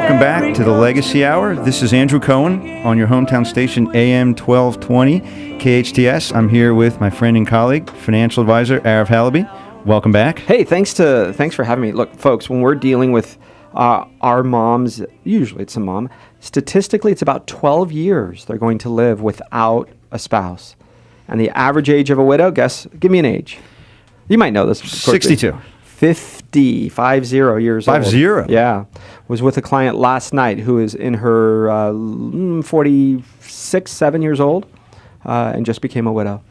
Welcome back to the Legacy Hour. This is Andrew Cohen on your hometown station, AM 1220, KHTS. I'm here with my friend and colleague, financial advisor, Arif Halaby. Welcome back. Hey, thanks for having me. Look, folks, when we're dealing with our moms, usually it's a mom, statistically it's about 12 years they're going to live without a spouse. And the average age of a widow, give me an age. You might know this. 62. 50 years old. 50? Yeah. Was with a client last night who is in her 46, 7 years old and just became a widow.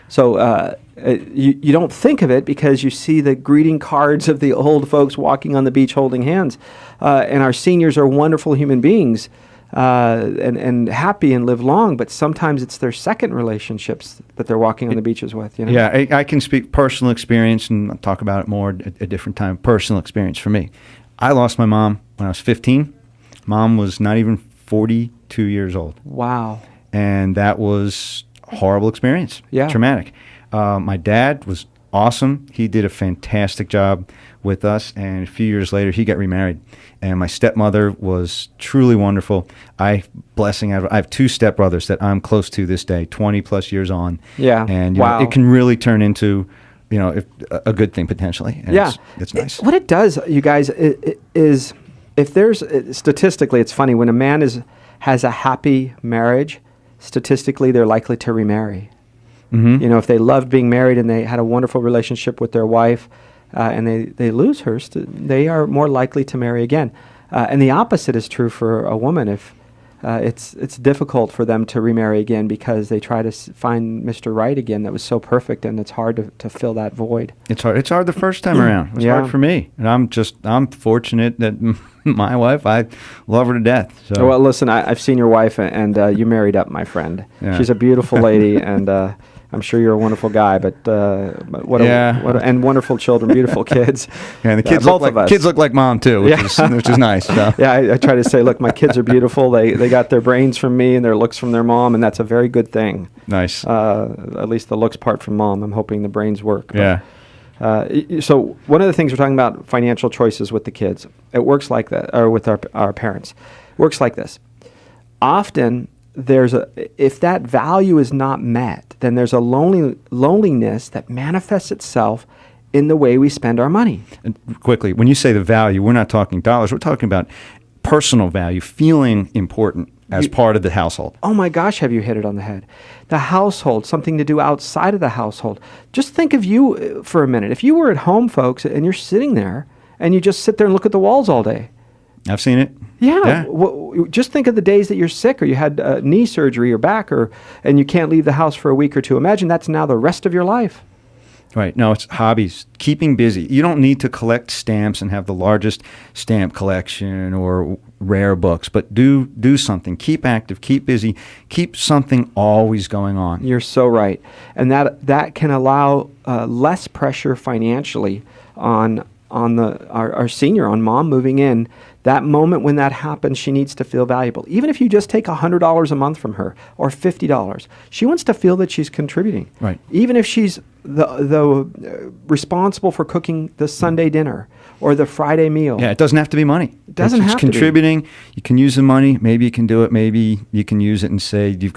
So you don't think of it because you see the greeting cards of the old folks walking on the beach holding hands. And our seniors are wonderful human beings and happy and live long, but sometimes it's their second relationships that they're walking on the beaches with. You know? Yeah, I can speak personal experience, and I'll talk about it more at a different time. Personal experience for me. I lost my mom when I was 15. Mom was not even 42 years old. Wow. And that was a horrible experience. Yeah. Traumatic. My dad was awesome. He did a fantastic job with us, and a few years later, he got remarried. And my stepmother was truly wonderful. I have two stepbrothers that I'm close to this day, 20 plus years on. Yeah. And wow. It can really turn into, a good thing potentially. And yeah. It's nice. What it does, you guys, is if there's statistically, it's funny when a man has a happy marriage, statistically they're likely to remarry. Mm-hmm. If they loved being married and they had a wonderful relationship with their wife, and they lose her, they are more likely to marry again. And the opposite is true for a woman. If it's difficult for them to remarry again because they try to find Mr. Right again that was so perfect, and it's hard to fill that void. It's hard. It's hard the first time around. It was hard for me, and I'm fortunate that my wife, I love her to death. So. Well, listen, I've seen your wife, and you married up, my friend. Yeah. She's a beautiful lady, and I'm sure you're a wonderful guy, but and wonderful children, beautiful kids. Yeah, and the kids kids look like mom too, which is nice. So. Yeah, I try to say, look, my kids are beautiful. They got their brains from me and their looks from their mom, and that's a very good thing. Nice. At least the looks part from mom. I'm hoping the brains work. Yeah. So one of the things we're talking about, financial choices with the kids. It works like that, or with our parents. It works like this. Often, if that value is not met, then there's a loneliness that manifests itself in the way we spend our money. And quickly, when you say the value, we're not talking dollars. We're talking about personal value, feeling important as part of the household. Oh my gosh, have you hit it on the head? The household, something to do outside of the household. Just think of you for a minute. If you were at home, folks, and you're sitting there, and you just sit there and look at the walls all day. I've seen it. Yeah. Just think of the days that you're sick or you had knee surgery or back and you can't leave the house for a week or two. Imagine that's now the rest of your life. Right. No, it's hobbies. Keeping busy. You don't need to collect stamps and have the largest stamp collection or rare books, but do something. Keep active. Keep busy. Keep something always going on. You're so right. And that can allow less pressure financially on our senior, on mom moving in. That moment when that happens, she needs to feel valuable. Even if you just take $100 a month from her or $50, she wants to feel that she's contributing. Right. Even if she's the responsible for cooking the Sunday dinner or the Friday meal. Yeah, it doesn't have to be money. It doesn't have to be. It's contributing. You can use the money. Maybe you can do it. Maybe you can use it and say, we've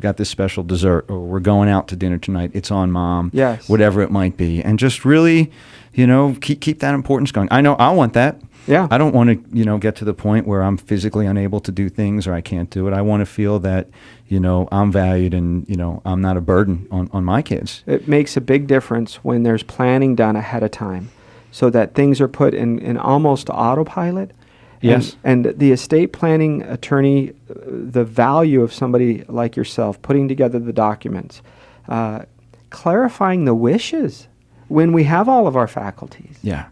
got this special dessert, or we're going out to dinner tonight. It's on mom. Yes. Whatever it might be. And just really, keep that importance going. I know I want that. Yeah. I don't want to, get to the point where I'm physically unable to do things or I can't do it. I want to feel that, I'm valued and, I'm not a burden on my kids. It makes a big difference when there's planning done ahead of time so that things are put in almost autopilot. Yes. And the estate planning attorney, the value of somebody like yourself, putting together the documents, clarifying the wishes when we have all of our faculties. Yeah.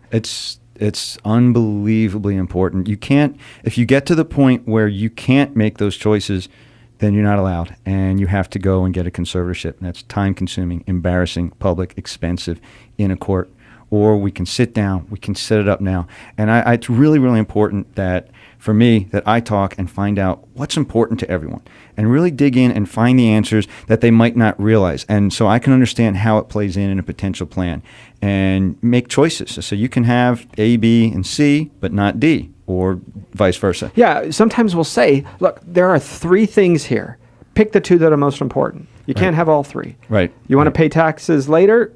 It's unbelievably important. You can't, if you get to the point where you can't make those choices, then you're not allowed. And you have to go and get a conservatorship. And that's time consuming, embarrassing, public, expensive, in a court. Or we can sit down, we can set it up now. And it's really, really important that, for me, that I talk and find out what's important to everyone and really dig in and find the answers that they might not realize. And so I can understand how it plays in a potential plan and make choices. So you can have A, B, and C, but not D. or vice versa. Yeah, sometimes we'll say, look, there are 3 things here. Pick the 2 that are most important. You can't have all 3. Right. You want to pay taxes later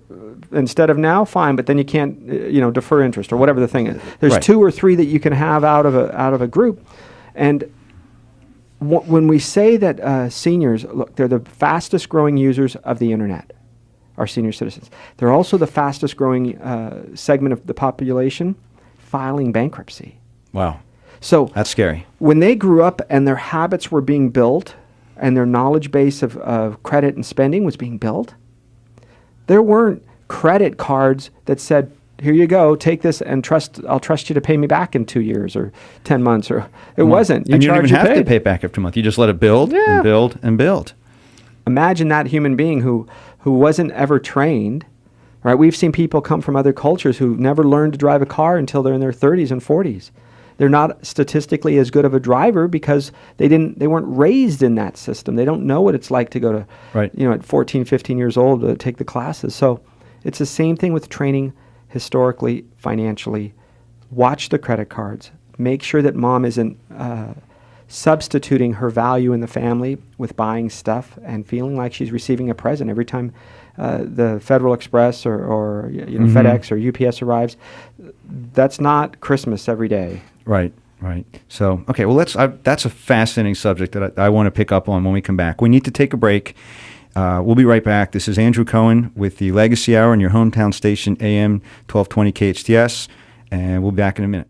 instead of now? Fine, but then you can't, defer interest or whatever the thing is. There's Right. 2 or 3 that you can have out of a group. And when we say that seniors, look, they're the fastest growing users of the internet, our senior citizens. They're also the fastest growing segment of the population filing bankruptcy. Wow. So That's scary. when they grew up and their habits were being built and their knowledge base of credit and spending was being built, there weren't credit cards that said, here you go, take this and I'll trust you to pay me back in 2 years or 10 months. Or it wasn't. And you don't even have to paid. pay back after a month. You just let it build Yeah. and build and build. Imagine that human being who wasn't ever trained, right? We've seen people come from other cultures who never learned to drive a car until they're in their 30s and 40s. They're not statistically as good of a driver because they weren't raised in that system. They don't know what it's like to go to, Right. at 14, 15 years old to take the classes. So it's the same thing with training historically, financially. Watch the credit cards. Make sure that mom isn't substituting her value in the family with buying stuff and feeling like she's receiving a present every time the Federal Express or FedEx or UPS arrives. That's not Christmas every day. Right, right. So, okay, well, that's a fascinating subject that I want to pick up on when we come back. We need to take a break. We'll be right back. This is Andrew Cohen with the Legacy Hour on your hometown station, AM 1220 KHTS, and we'll be back in a minute.